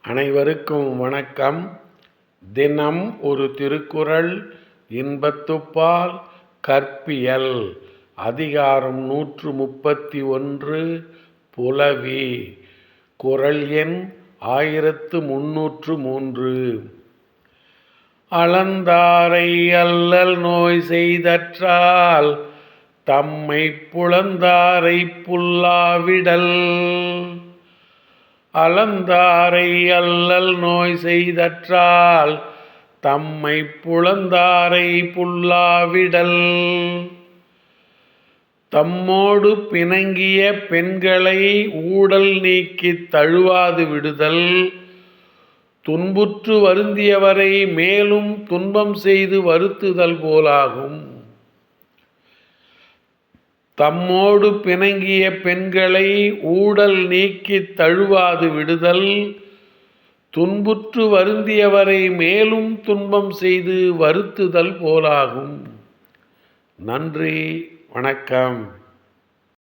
அனைவருக்கும் வணக்கம். தினம் ஒரு திருக்குறள். இன்பத்துப்பால் கற்பியல். அதிகாரம் 131. புலவி. குறள் எண் 1303. அளந்தாரை அல்லல் நோய் செய்தற்றால் தம்மை புலந்தாரை புல்லாவிடல். அளந்தாரை அல்லல் நோய் செய்தற்றால் தம்மை புலந்தாரை புல்லாவிடல். தம்மோடு பிணங்கிய பெண்களை ஊடல் நீக்கித் தழுவாது விடுதல். துன்புற்று வருந்தியவரை மேலும் துன்பம் செய்து வருத்துதல் போலாகும். தம்மோடு பிணங்கிய பெண்களை ஊடல் நீக்கித் தழுவாது விடுதல். துன்புற்று வருந்தியவரை மேலும் துன்பம் செய்து வருத்துதல் போலாகும். நன்றி, வணக்கம்.